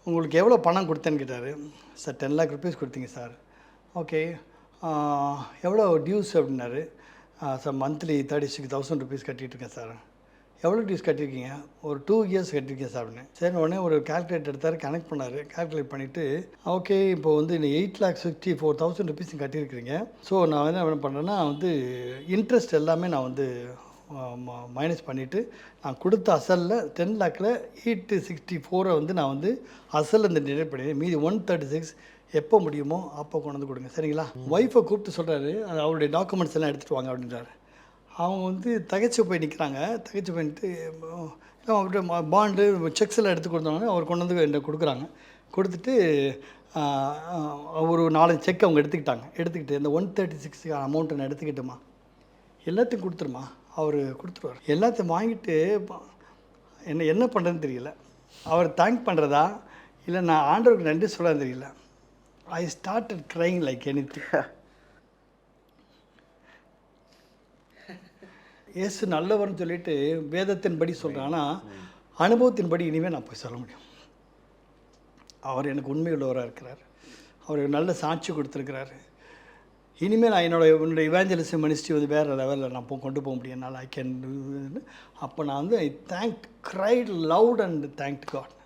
உங்களுக்கு எவ்வளோ பணம் கொடுத்தேன்னு கேட்டார். சார் 10 லேக் ருபீஸ் கொடுத்தீங்க சார். ஓகே. எவ்வளோ டியூஸ் அப்படின்னாரு. சார் மந்த்லி 36,000 ருபீஸ் கட்டிகிட்ருக்கேன் சார். எவ்வளோ டியூஸ் கட்டியிருக்கீங்க? ஒரு 2 இயர்ஸ் கட்டியிருக்கேன் சார் அப்படின்னு. சரி, உடனே ஒரு கால்குலேட்டர் எடுத்தார், கனெக்ட் பண்ணார். கால்குலேட் பண்ணிவிட்டு, ஓகே இப்போ வந்து நீ 8,64,000 ருபீஸ் கட்டியிருக்கிறீங்க. ஸோ நான் வந்து என்ன பண்ணுறேன்னா வந்து இன்ட்ரெஸ்ட் எல்லாமே நான் வந்து மைனஸ் பண்ணிவிட்டு நான் கொடுத்த அசலில் 10 லேக்கில் 864 வந்து நான் வந்து அசல் இந்த டிடெக்ட் பண்ணிடுறேன். மீதி 136 எப்போ முடியுமோ அப்போ கொண்டு வந்து கொடுங்க, சரிங்களா? ஒய்ஃபை கூப்பிட்டு சொல்கிறாரு, அது அவருடைய டாக்குமெண்ட்ஸ் எல்லாம் எடுத்துகிட்டு வாங்க அப்படின்றாரு. அவங்க வந்து தகைச்சு போய் நிற்கிறாங்க. தகைச்சு போயிட்டு அவர்கிட்ட பாண்டு செக்ஸ் எல்லாம் எடுத்து கொடுத்தாங்கன்னா அவர் கொண்டு வந்து என்கிட்ட கொடுக்குறாங்க. கொடுத்துட்டு ஒரு 4 செக் அவங்க எடுத்துக்கிட்டு இந்த 136 அமௌண்ட்டை நான் எடுத்துக்கிட்டுமா, எல்லாத்தையும் கொடுத்துருமா, அவர் கொடுத்துருவார். எல்லாத்தையும் வாங்கிட்டு என்ன பண்ணுறதுன்னு தெரியல. அவர் தேங்க் பண்ணுறதா இல்லை நான் ஆண்டவருக்கு நன்றி சொல்லன்னு தெரியல. I started crying like anything. இயேசு நல்லவர்னு சொல்லிட்டு வேதத்தின்படி சொல்கிறேன். ஆனால் அனுபவத்தின்படி இனிமேல் நான் போய் சொல்ல முடியும். அவர் எனக்கு உண்மையுள்ளவராக இருக்கிறார். அவர் நல்ல சாட்சி கொடுத்துருக்கிறாரு. இனிமேல் நான் என்னோடய இவாஞ்சலிசம் மினிஸ்ட்ரி வந்து வேறு லெவலில் நான் கொண்டு போக முடியும். என்னால் ஐ கேன். அப்போ நான் வந்து I cried loud and thanked God.